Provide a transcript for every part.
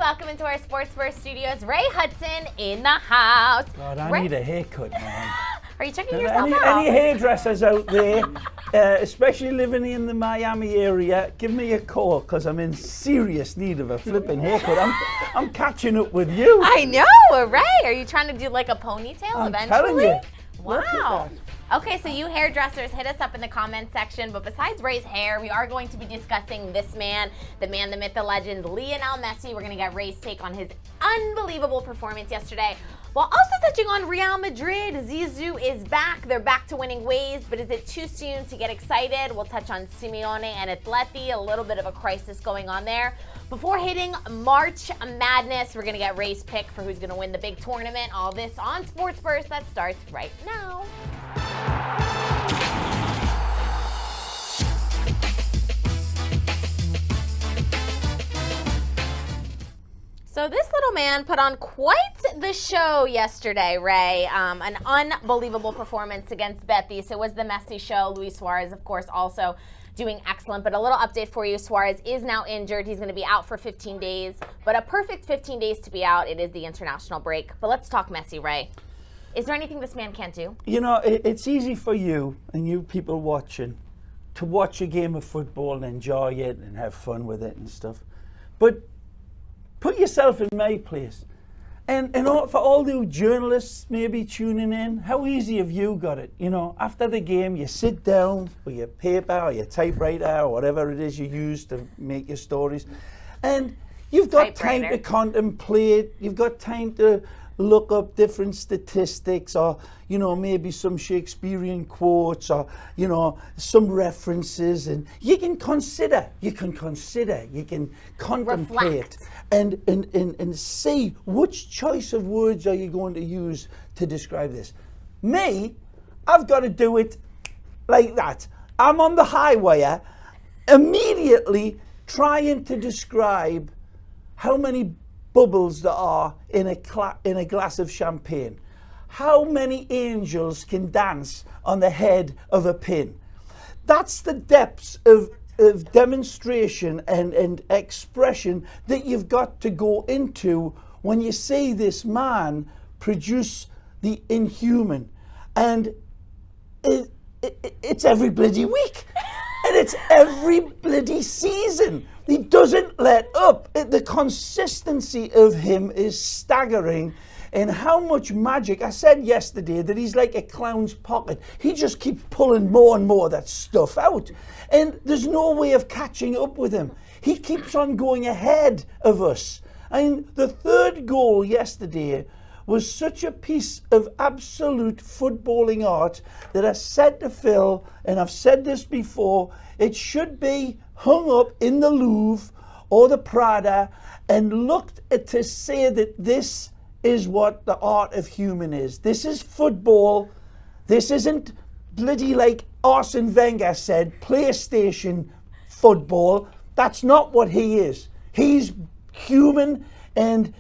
welcome into our Sports Burst studios. Ray Hudson in the house. God, I need a haircut, man. Are you checking yourself out? Any hairdressers out there, especially living in the Miami area, give me a call because I'm in serious need of a flipping haircut. I'm catching up with you. I know, Ray. Are you trying to do like a ponytail I'm eventually? telling you. Wow. Okay, so you hairdressers, hit us up in the comment section. But besides Ray's hair, we are going to be discussing this man, the myth, the legend, Lionel Messi. We're going to get Ray's take on his unbelievable performance yesterday, while also touching on Real Madrid. Zizou is back. They're back to winning ways, but is it too soon to get excited? We'll touch on Simeone and Atleti, a little bit of a crisis going on there. Before hitting March Madness, we're going to get Ray's pick for who's going to win the big tournament. All this on Sports Burst that starts right now. So this little man put on quite the show yesterday, Ray. An unbelievable performance against Betis. It was the Messi show. Luis Suarez, of course, also doing excellent. But a little update for you. Suarez is now injured. He's going to be out for 15 days. But a perfect 15 days to be out. It is the international break. But let's talk Messi, Ray. Is there anything this man can't do? You know, it's easy for you and you people watching to watch a game of football and enjoy it and have fun with it and stuff. But put yourself in my place. And for all the journalists maybe tuning in, how easy have you got it? You know, after the game, you sit down with your paper or your typewriter or whatever it is you use to make your stories. And you've got time to contemplate. You've got time to look up different statistics or, you know, maybe some Shakespearean quotes or, you know, some references. And you can consider, you can contemplate. Reflect. And see which choice of words are you going to use to describe this. Me, I've got to do it like that. I'm on the highway, immediately trying to describe how many bubbles there are in a glass of champagne. How many angels can dance on the head of a pin? That's the depths of demonstration and expression that you've got to go into when you see this man produce the inhuman. And it's every bloody week. And it's every bloody season. He doesn't let up. The consistency of him is staggering. And how much magic. I said yesterday that he's like a clown's pocket. He just keeps pulling more and more of that stuff out. And there's no way of catching up with him. He keeps on going ahead of us. I mean, the third goal yesterday was such a piece of absolute footballing art that I said to Phil, and I've said this before, it should be hung up in the Louvre or the Prada and looked at to say that this is what the art of human is. This is football. This isn't bloody, like Arsene Wenger said, PlayStation football. That's not what he is. He's human, and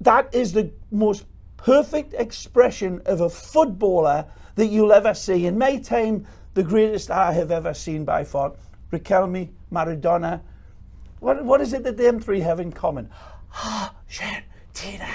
that is the most perfect expression of a footballer that you'll ever see. In my time, the greatest I have ever seen by far. Riquelme, Maradona. What is it that them three have in common? Argentina.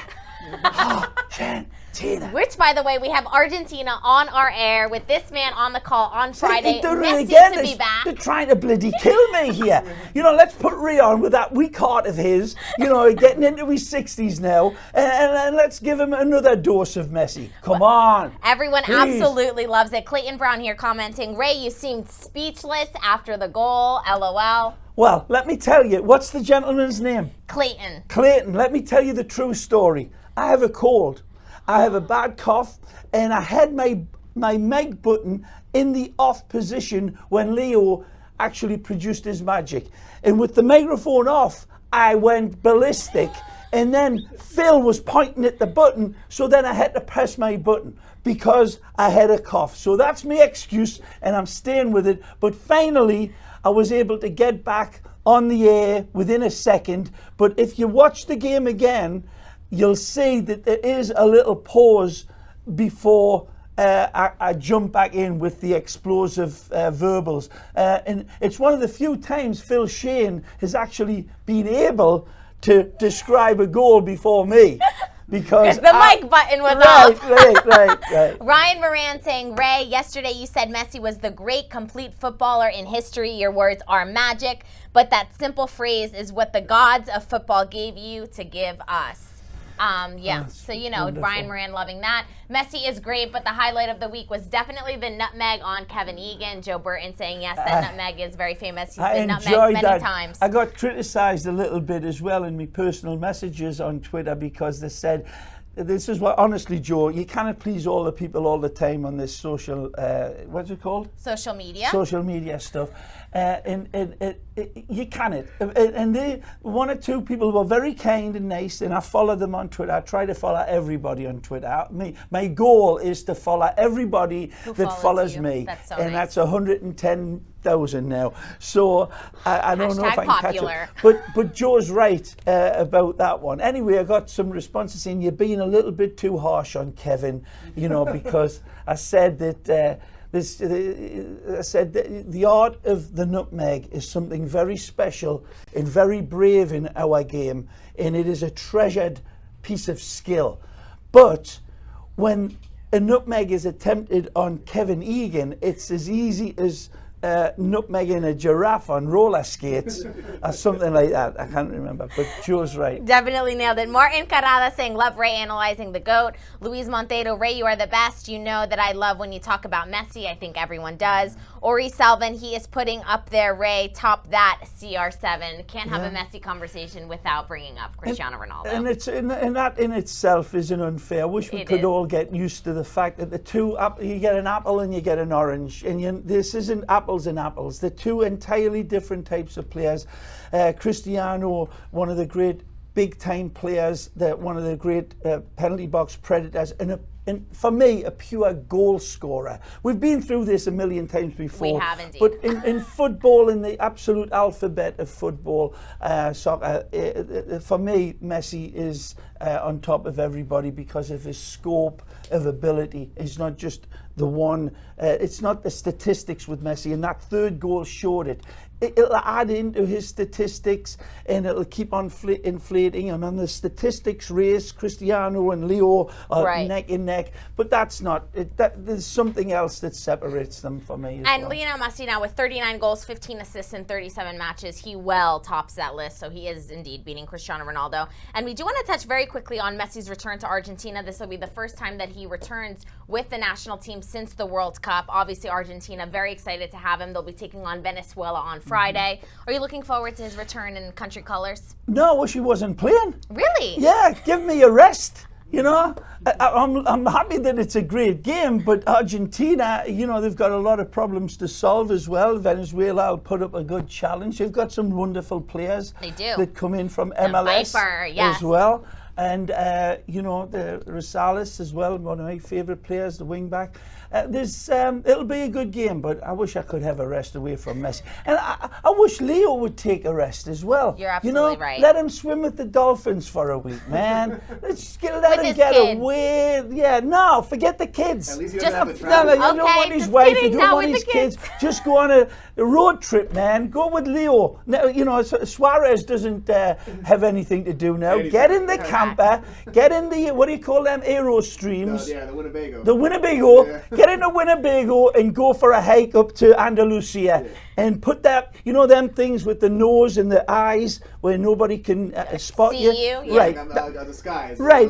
Argentina. Which, by the way, we have Argentina on our air with this man on the call on Friday. Messi Messi to be back. They're trying to bloody kill me here. You know, let's put Ray on with that weak heart of his, you know, getting into his 60s now, and let's give him another dose of Messi. Come on. Everyone please. Absolutely loves it. Clayton Brown here commenting, Ray, you seemed speechless after the goal. LOL. Well, let me tell you, what's the gentleman's name? Clayton. Clayton, let me tell you the true story. I have a cold. I have a bad cough, and I had my mic button in the off position when Leo actually produced his magic. And with the microphone off, I went ballistic. And then Phil was pointing at the button, so then I had to press my button because I had a cough. So that's my excuse, and I'm staying with it. But finally, I was able to get back on the air within a second. But if you watch the game again, you'll see that there is a little pause before I jump back in with the explosive verbals. And it's one of the few times Phil Shane has actually been able to describe a goal before me. Because the mic button was off. Right. Ryan Moran saying, Ray, yesterday you said Messi was the great complete footballer in history. Your words are magic, but that simple phrase is what the gods of football gave you to give us. So wonderful. Ryan Moran loving that. Messi is great, but the highlight of the week was definitely the nutmeg on Kevin Egan. Joe Burton saying, yes, that nutmeg is very famous. He's been nutmegged many times. I got criticized a little bit as well in my personal messages on Twitter because they said, this is what, honestly, Joe, you cannot please all the people all the time on this social, what's it called? Social media. Social media stuff. You cannot. And one or two people were very kind and nice, and I follow them on Twitter. I try to follow everybody on Twitter. My goal is to follow everybody that follows me. That's so and nice. that's 110,000 now. So I don't know if I can popular. catch it. But Joe's right about that one. Anyway, I got some responses saying you're being a little bit too harsh on Kevin, because I said that the art of the nutmeg is something very special and very brave in our game, and it is a treasured piece of skill. But when a nutmeg is attempted on Kevin Egan, it's as easy as nutmegging a giraffe on roller skates or something like that. I can't remember, but Joe's right. Definitely nailed it. Martin Carrada saying, love Ray analyzing the GOAT. Luis Monteiro, Ray, you are the best. You know that I love when you talk about Messi. I think everyone does. Ori Salvin, he is putting up there, Ray, top that CR7. Can't have a Messi conversation without bringing up Cristiano Ronaldo. And that in itself isn't unfair. I wish we could all get used to the fact that the two, you get an apple and you get an orange. And this isn't apples and apples. They're two entirely different types of players. Cristiano, one of the great big-time players, one of the great penalty box predators, and for me, a pure goal scorer. We've been through this a million times before. We have indeed. But in football, in the absolute alphabet of football, soccer, for me, Messi is on top of everybody because of his scope of ability. He's not just the one, it's not the statistics with Messi, and that third goal showed it. It'll add into his statistics and it'll keep on inflating. And on the statistics race, Cristiano and Leo are neck and neck. But that's not it. There's something else that separates them for me. And Lionel Messi now with 39 goals, 15 assists in 37 matches. He well tops that list. So he is indeed beating Cristiano Ronaldo. And we do want to touch very quickly on Messi's return to Argentina. This will be the first time that he returns with the national team since the World Cup. Obviously, Argentina, very excited to have him. They'll be taking on Venezuela on Friday. Are you looking forward to his return in country colors? No, I wish he wasn't playing. Really? Yeah, give me a rest. I'm happy that it's a great game, but Argentina, they've got a lot of problems to solve as well. Venezuela will put up a good challenge. They've got some wonderful players. They do. That come in from MLS as well. And, the Rosales as well, one of my favourite players, the wing-back. It'll be a good game, but I wish I could have a rest away from Messi. And I wish Leo would take a rest as well. You're absolutely right. Let him swim with the dolphins for a week, man. Let him get away. Yeah, no, forget the kids. At least he doesn't have to travel. You don't want his wife, you don't want his kids. Just go on a road trip, man. Go with Leo. Now, Suarez doesn't have anything to do now. Get in the camper. Get in the, what do you call them, Aerostreams? The Winnebago. The Winnebago. Yeah. Get in a Winnebago and go for a hike up to Andalusia and put that, them things with the nose and the eyes where nobody can spot you. Right. The disguise. Right.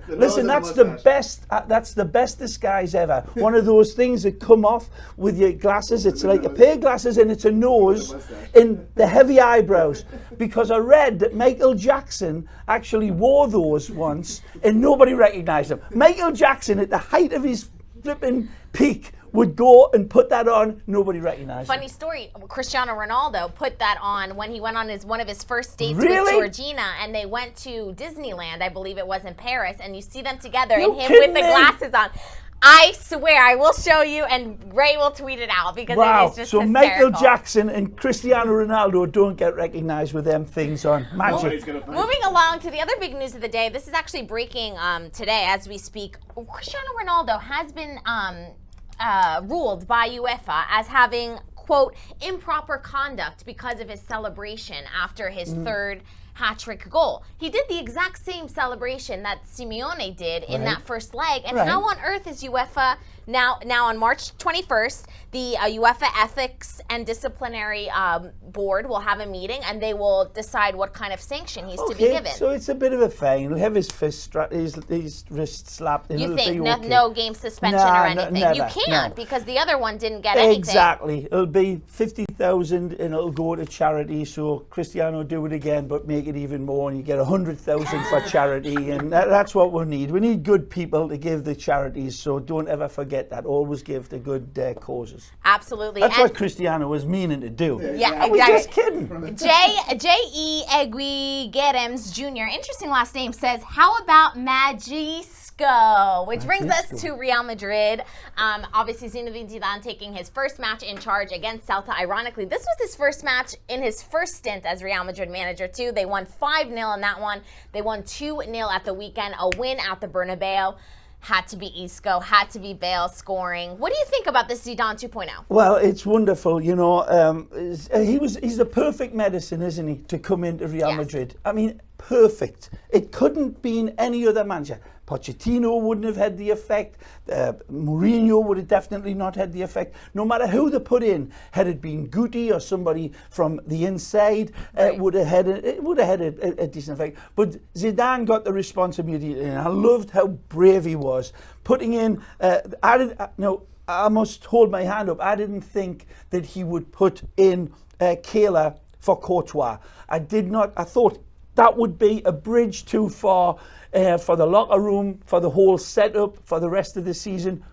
Listen, that's the best. That's the best disguise ever. One of those things that come off with your glasses. It's like a pair of glasses and it's a nose and the heavy eyebrows. Because I read that Michael Jackson actually wore those once and nobody recognized him. Michael Jackson, at the height of his flipping peak, would go and put that on, nobody recognized him. Funny story, Cristiano Ronaldo put that on when he went on one of his first dates with Georgina, and they went to Disneyland, I believe it was in Paris, and you see them together and him with the glasses on. I swear, I will show you, and Ray will tweet it out because it is just hysterical. Michael Jackson and Cristiano Ronaldo don't get recognized with them things on. Magic. Moving along to the other big news of the day. This is actually breaking today as we speak. Cristiano Ronaldo has been ruled by UEFA as having, quote, improper conduct because of his celebration after his third hat-trick goal. He did the exact same celebration that Simeone did in that first leg. And how on earth is UEFA now on March 21st, the UEFA Ethics and Disciplinary Board will have a meeting and they will decide what kind of sanction he's to be given. So it's a bit of a fine. He'll have his his wrist slapped. And you it'll think be okay. no game suspension or anything? Never, you can't because the other one didn't get anything. Exactly. It'll be 50,000 and it'll go to charity. So Cristiano do it again, but make it even more, and you get 100,000 for charity, and that's what we need. We need good people to give the charities. So don't ever forget that. Always give to good causes. Absolutely. That's what Cristiano was meaning to do. Yeah, I was just kidding. J.E. Egui Gerems Jr., interesting last name, says, how about Magisco? Which brings us to Real Madrid. Obviously, Zinedine Zidane taking his first match in charge against Celta. Ironically, this was his first match in his first stint as Real Madrid manager, too. They won 5-0 in that one. They won 2-0 at the weekend, a win at the Bernabeu. Had to be Isco, had to be Bale scoring. What do you think about this Zidane 2.0? Well, it's wonderful. You know, he's the perfect medicine, isn't he, to come into Real Madrid? I mean, perfect. It couldn't be in any other manager. Pochettino wouldn't have had the effect. Mourinho would have definitely not had the effect. No matter who they put in, had it been Guti or somebody from the inside, it would have had a decent effect. But Zidane got the responsibility, and I loved how brave he was putting in. I must hold my hand up. I didn't think that he would put in Kehler for Courtois. I did not. I thought that would be a bridge too far for the locker room, for the whole setup, for the rest of the season.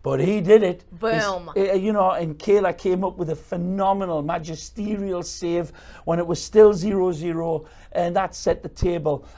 But he did it. Boom. And Kehler came up with a phenomenal, magisterial save when it was still 0-0, and that set the table.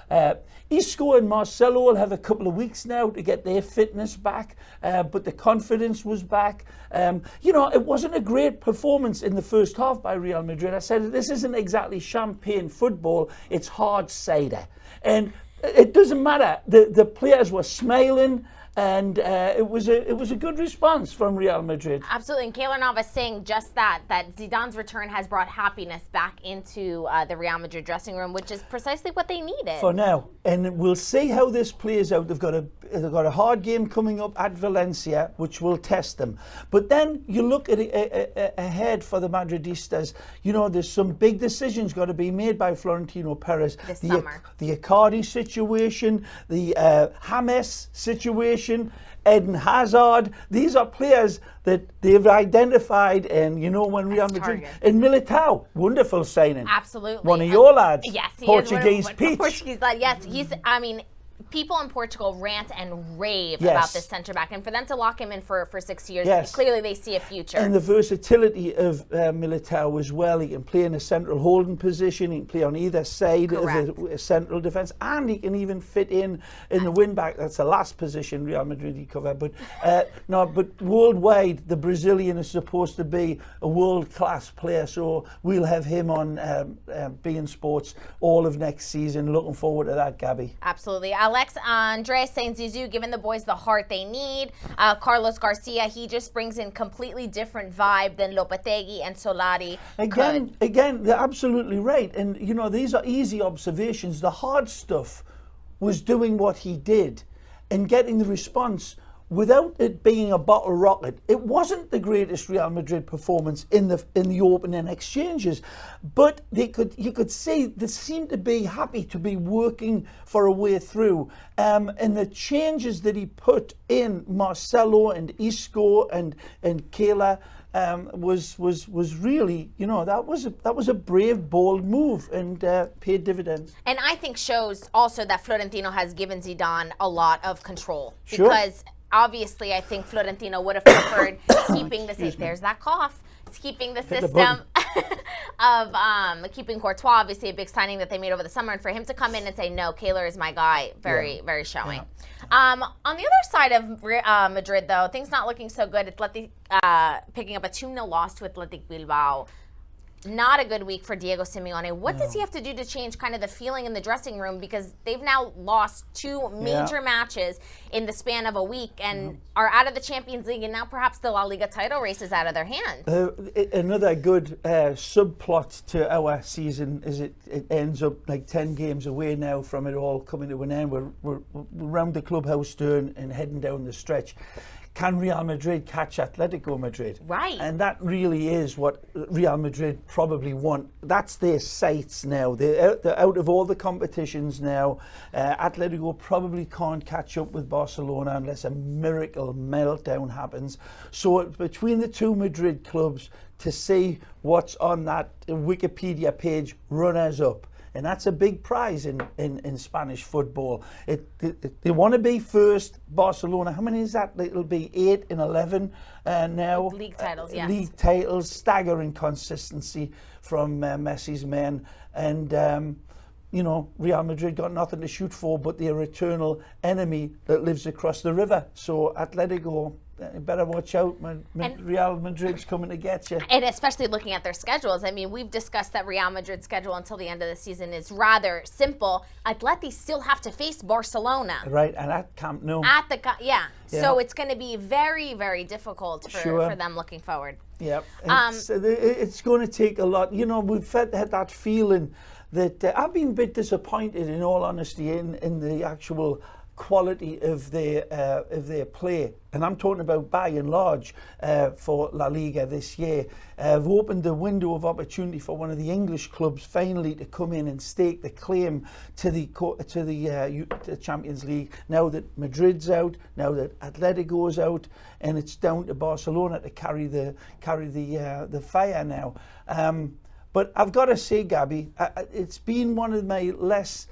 Isco and Marcelo will have a couple of weeks now to get their fitness back, but the confidence was back. It wasn't a great performance in the first half by Real Madrid. I said, this isn't exactly champagne football, it's hard cider. And it doesn't matter. The players were smiling, and it was a good response from Real Madrid. Absolutely, and Keylor Navas saying just that Zidane's return has brought happiness back into the Real Madrid dressing room, which is precisely what they needed. For now, and we'll see how this plays out. They've got a hard game coming up at Valencia, which will test them. But then you look at ahead for the Madridistas. You know, there's some big decisions got to be made by Florentino Perez. This summer. The Icardi situation, the James situation, Eden Hazard. These are players that they've identified, and when Real Madrid and Militao, wonderful signing. Absolutely, one of your lads. Yes, he Portuguese is peach. Portuguese lad. Yes, he's. I mean, people in Portugal rant and rave about this centre back, and for them to lock him in for 6 years, clearly they see a future. And the versatility of Militao as well. He can play in a central holding position. He can play on either side of a central defence, and he can even fit in the wing back. That's the last position Real Madrid he covered. But but worldwide, the Brazilian is supposed to be a world-class player. So we'll have him on beIN Sports all of next season. Looking forward to that, Gabby. Absolutely. Andres saying Zizou giving the boys the heart they need. Carlos Garcia, he just brings in completely different vibe than Lopetegui and Solari. Again, they're absolutely right. And these are easy observations. The hard stuff was doing what he did and getting the response without it being a bottle rocket. It wasn't the greatest Real Madrid performance in the opening exchanges, but you could see they seemed to be happy to be working for a way through. And the changes that he put in Marcelo and Isco and Kehler was really, that was a brave, bold move, and paid dividends. And I think shows also that Florentino has given Zidane a lot of control. Because obviously, I think Florentino would have preferred keeping the system. There's that cough. It's keeping the system of keeping Courtois, obviously a big signing that they made over the summer, and for him to come in and say, no, Kehler is my guy, very showing. On the other side of Madrid, though, things not looking so good. It's picking up a 2-0 loss to Athletic Bilbao. not a good week for Diego Simeone. What does he have to do to change kind of the feeling in the dressing room? Because they've now lost 2 major matches in the span of a week and are out of the Champions League, and now perhaps the La Liga title race is out of their hands. Another good subplot to our season is it ends up like 10 games away now from it all coming to an end. We're round the clubhouse turn and heading down the stretch. Can Real Madrid catch Atletico Madrid? Right. And that really is what Real Madrid probably want. That's their sights now. They're out of all the competitions now. Atletico probably can't catch up with Barcelona unless a miracle meltdown happens. So between the 2 Madrid clubs, to see what's on that Wikipedia page, runners-up. And that's a big prize in Spanish football. They want to be first. Barcelona, how many is that? It'll be 8 and 11 now. League titles, yes. League titles, staggering consistency from Messi's men. And, Real Madrid got nothing to shoot for but their eternal enemy that lives across the river. So Atletico, better watch out. Real Madrid's coming to get you. And especially looking at their schedules. I mean, we've discussed that Real Madrid's schedule until the end of the season is rather simple. Atleti still have to face Barcelona. Right, and at Camp Nou. So it's going to be very, very difficult for them looking forward. Yeah, it's going to take a lot. We've had that feeling that I've been a bit disappointed, in all honesty, in the actual quality of their play, and I'm talking about by and large for La Liga this year. We've opened the window of opportunity for one of the English clubs finally to come in and stake the claim to the Champions League. Now that Madrid's out, now that Atletico's out, and it's down to Barcelona to carry the fire now. But I've got to say, Gabby, it's been one of my less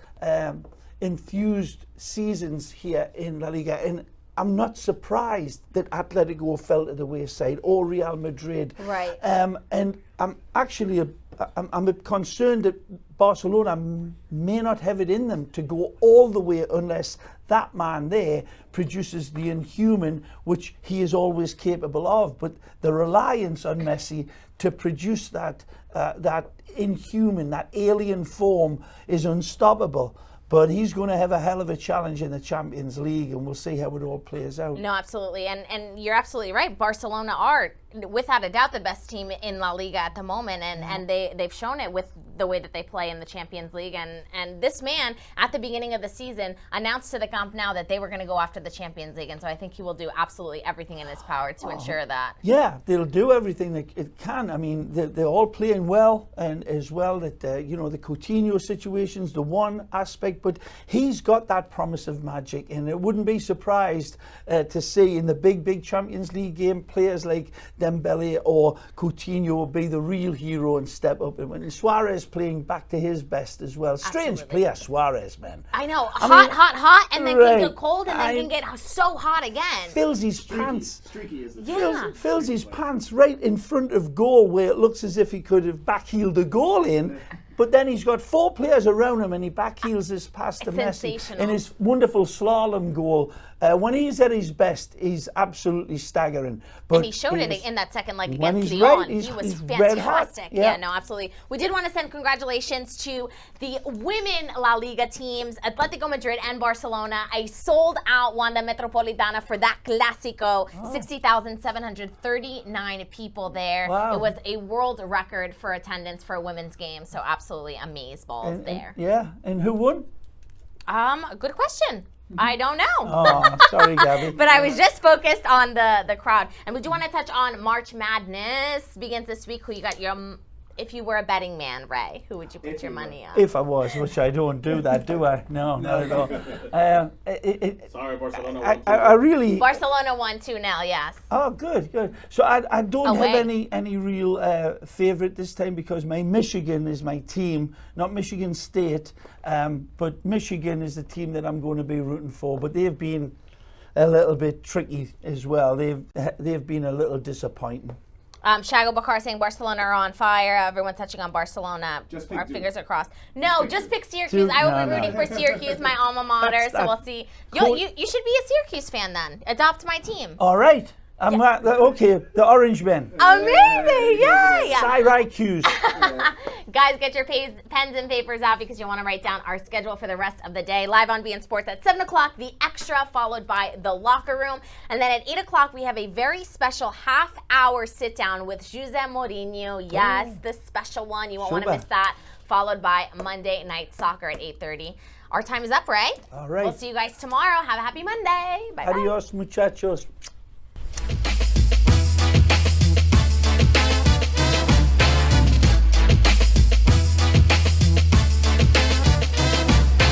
infused seasons here in La Liga, and I'm not surprised that Atletico fell to the wayside, or Real Madrid. Right. And I'm actually I'm concerned that Barcelona may not have it in them to go all the way unless that man there produces the inhuman, which he is always capable of. But the reliance on Messi to produce that inhuman, that alien form is unstoppable. But he's going to have a hell of a challenge in the Champions League, and we'll see how it all plays out. No, absolutely. And you're absolutely right. Barcelona are, without a doubt, the best team in La Liga at the moment, and they've shown it with the way that they play in the Champions League. And this man, at the beginning of the season, announced to the Camp Nou that they were going to go after the Champions League. And so I think he will do absolutely everything in his power to ensure that. Yeah, they'll do everything that it can. I mean, they're all playing well, and as well that, the Coutinho situation's the one aspect, but he's got that promise of magic, and it wouldn't be surprised to see in the big Champions League game players like Dembele or Coutinho be the real hero and step up. And when Suarez playing back to his best as well. Strange player, Suarez, man. I know, hot, and then can get cold, and then can get so hot again. Fills his pants. Streaky is the fills his pants right in front of goal, where it looks as if he could have backheeled the goal in. But then he's got 4 players around him, and he backheels his pass to Messi in his wonderful slalom goal. When he's at his best, he's absolutely staggering. But and he showed it in that second leg against Lyon. He was fantastic. Yeah, no, absolutely. We did want to send congratulations to the women La Liga teams, Atletico Madrid and Barcelona. A sold-out Wanda Metropolitana for that Clásico. 60,739 people there. Wow. It was a world record for attendance for a women's game, so absolutely amazeballs there. And who won? Good question. I don't know. Oh, sorry, Gabby. But I was just focused on the crowd. And we do want to touch on March Madness. Begins this week. Who you got your... If you were a betting man, Ray, who would you put your money on? If I was, which I don't do that, do I? No, not at all. Sorry, Barcelona won. I really... Barcelona won 2-0, yes. Oh, good. So I don't Away. have any real favourite this time, because my Michigan is my team, not Michigan State, but Michigan is the team that I'm going to be rooting for. But they've been a little bit tricky as well. They've been a little disappointing. Shago Bakar saying Barcelona are on fire. Everyone touching on Barcelona. Just pick Our Duke. fingers are crossed. No, just pick Syracuse. I will be rooting for Syracuse, my alma mater. So we'll see. You should be a Syracuse fan then. Adopt my team. All right. Okay, the orange men. Amazing! Yay! Syracuse. Guys, get your pens and papers out because you want to write down our schedule for the rest of the day. Live on beIN Sports at 7 o'clock, the extra, followed by the locker room. And then at 8 o'clock, we have a very special half-hour sit-down with Jose Mourinho. Yes, the special one. You won't want to miss that. Followed by Monday Night Soccer at 8:30. Our time is up, Ray. All right. We'll see you guys tomorrow. Have a happy Monday. Bye-bye. Adios, muchachos.